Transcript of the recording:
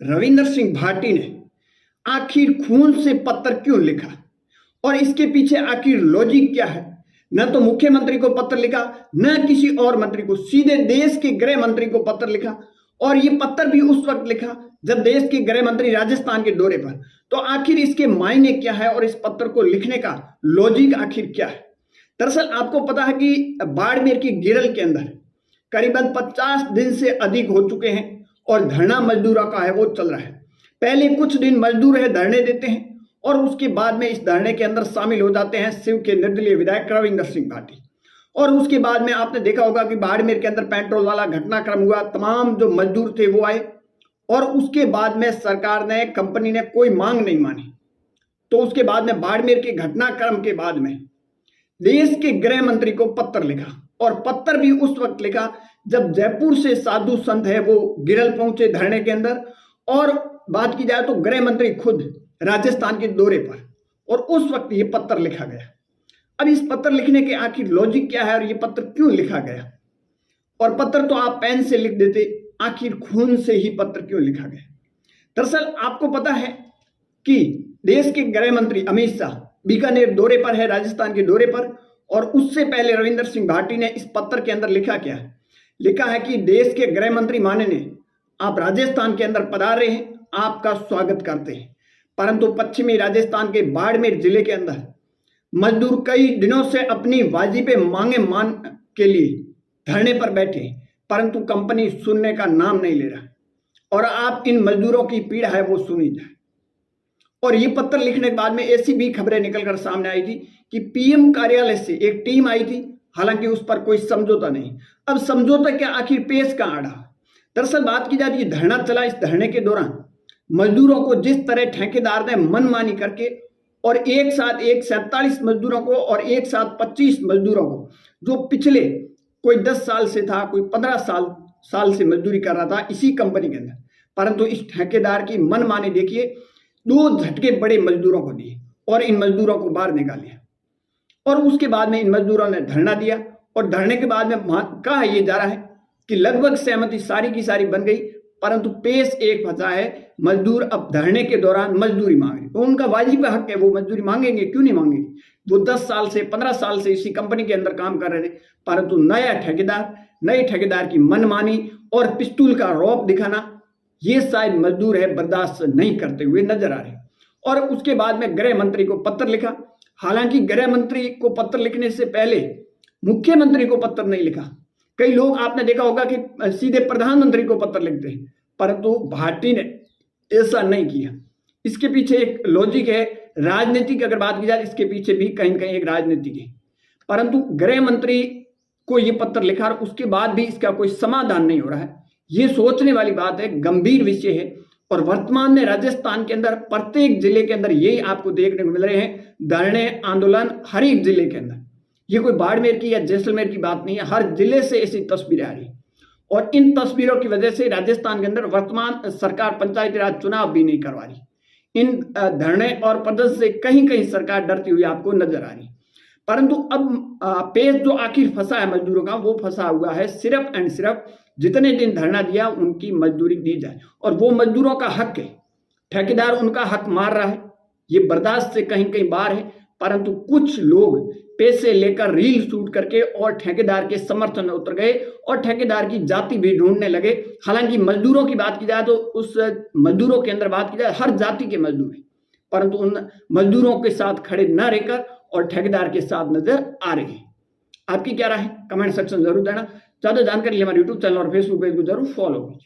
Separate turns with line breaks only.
रविंदर सिंह भाटी ने आखिर खून से पत्र क्यों लिखा और इसके पीछे आखिर लॉजिक क्या है। न तो मुख्यमंत्री को पत्र लिखा, न किसी और मंत्री को, सीधे देश के गृह मंत्री को पत्र लिखा। और ये पत्र भी उस वक्त लिखा जब देश के गृह मंत्री राजस्थान के दौरे पर। तो आखिर इसके मायने क्या है और इस पत्र को लिखने का लॉजिक आखिर क्या है। दरअसल आपको पता है कि बाड़मेर की गिरल के अंदर करीबन 50 दिन से अधिक हो चुके हैं और धरना मजदूरों का है वो चल रहा है। पहले कुछ दिन मजदूर है धरने देते हैं और उसके बाद में इस धरने के अंदर शामिल हो जाते हैं शिव के निर्दलीय विधायक रविंदर सिंह भाटी। और उसके बाद में आपने देखा होगा कि बाड़मेर के अंदर पेट्रोल वाला घटनाक्रम हुआ, तमाम जो मजदूर थे वो आए और उसके बाद में सरकार ने, कंपनी ने कोई मांग नहीं मानी। तो उसके बाद में बाड़मेर के घटनाक्रम के बाद में देश के गृह मंत्री को पत्र लिखा और पत्र भी उस वक्त लिखा जब जयपुर से साधु संत है वो गिरल पहुंचे धरने के अंदर। और बात की जाए तो गृह मंत्री खुद राजस्थान के दौरे पर, और उस वक्त ये पत्र लिखा गया। अब इस पत्र लिखने के आखिर लॉजिक क्या है और ये पत्र क्यों लिखा गया। और पत्र तो आप पेन से लिख देते, आखिर खून से ही पत्र क्यों लिखा गया। दरअसल आपको पता है कि देश के गृह मंत्री अमित शाह बीकानेर दौरे पर है, राजस्थान के दौरे पर। और उससे पहले रविंदर सिंह भाटी ने इस पत्र के अंदर लिखा क्या है, लिखा है कि देश के गृह मंत्री माननीय, आप राजस्थान के अंदर पधार रहे हैं, आपका स्वागत करते हैं। परंतु पश्चिमी राजस्थान के बाड़मेर जिले के अंदर मजदूर कई दिनों से अपनी वाजिबे मांगे मान के लिए धरने पर बैठे, परंतु कंपनी सुनने का नाम नहीं ले रहा और आप इन मजदूरों की पीड़ा है वो सुनी जाए। और ये पत्र लिखने के बाद में ऐसी भी खबरें निकलकर सामने आई थी कि पीएम कार्यालय से एक टीम आई थी, हालांकि उस पर कोई समझौता नहीं। अब समझौता क्या, आखिर पेश कहां आड़ा। दरअसल बात की जाती है, धरना चला, इस धरने के दौरान मजदूरों को जिस तरह ठेकेदार ने मनमानी करके और एक साथ 47 मजदूरों को और एक साथ 25 मजदूरों को, जो पिछले कोई 10 साल से था, कोई 15 साल से मजदूरी कर रहा था इसी कंपनी के अंदर, परंतु इस ठेकेदार की मनमानी देखिए, 2 झटके बड़े मजदूरों को दिए और इन मजदूरों को बाहर निकाल लिया। और उसके बाद में इन मजदूरों ने धरना दिया और धरने के बाद में कहा यह जा रहा है कि लगभग सहमति सारी की सारी बन गई, परंतु पेश एक फंसा है, मजदूर अब धरने के दौरान मजदूरी मांग रहे। तो उनका वाजिब हक है, वो मजदूरी मांगेंगे, क्यों नहीं मांगेंगे। वो 10 साल से 15 साल से इसी कंपनी के अंदर काम कर रहे थे, परंतु नए ठेकेदार की मनमानी और पिस्तूल का रौब दिखाना, ये शायद मजदूर है बर्दाश्त नहीं करते हुए नजर आ रहे। और उसके बाद में गृह मंत्री को पत्र लिखा। हालांकि गृह मंत्री को पत्र लिखने से पहले मुख्यमंत्री को पत्र नहीं लिखा। कई लोग आपने देखा होगा कि सीधे प्रधानमंत्री को पत्र लिखते हैं, परंतु भाटी ने ऐसा नहीं किया। इसके पीछे एक लॉजिक है, राजनीतिक अगर बात की जाए इसके पीछे भी कहीं न कहीं एक राजनीतिक है। परंतु गृह मंत्री को यह पत्र लिखा और उसके बाद भी इसका कोई समाधान नहीं हो रहा है, ये सोचने वाली बात है, गंभीर विषय है। और वर्तमान में राजस्थान के अंदर प्रत्येक जिले के अंदर यही आपको देखने को मिल रहे हैं, धरने आंदोलन हर एक जिले के अंदर। ये कोई बाड़मेर की या जैसलमेर की बात नहीं है, हर जिले से ऐसी तस्वीरें आ रही। और इन तस्वीरों की वजह से राजस्थान के अंदर वर्तमान सरकार पंचायती राज चुनाव भी नहीं करवा रही। इन धरने और प्रदर्शन से कहीं कहीं सरकार डरती हुई आपको नजर आ रही। परंतु अब पेश जो आखिर फंसा है मजदूरों का, वो फंसा हुआ है सिर्फ एंड सिर्फ जितने दिन धरना दिया उनकी मजदूरी दी जाए। और वो मजदूरों का हक है, ठेकेदार उनका हक मार रहा है, ये बर्दाश्त से कहीं कहीं बाहर है। परंतु कुछ लोग पैसे लेकर रील शूट करके और ठेकेदार के समर्थन में उतर गए और ठेकेदार की जाति भी ढूंढने लगे। हालांकि मजदूरों की बात की जाए तो उस मजदूरों के अंदर बात की जाए हर जाति के मजदूर हैं, परंतु उन मजदूरों के साथ खड़े न रहकर और ठेकेदार के साथ नजर आ रहे हैं। आपकी क्या राय है, कमेंट सेक्शन जरूर देना। ज्यादा जानकारी के लिए हमारे यूट्यूब चैनल और फेसबुक पेज को जरूर फॉलो कीजिए।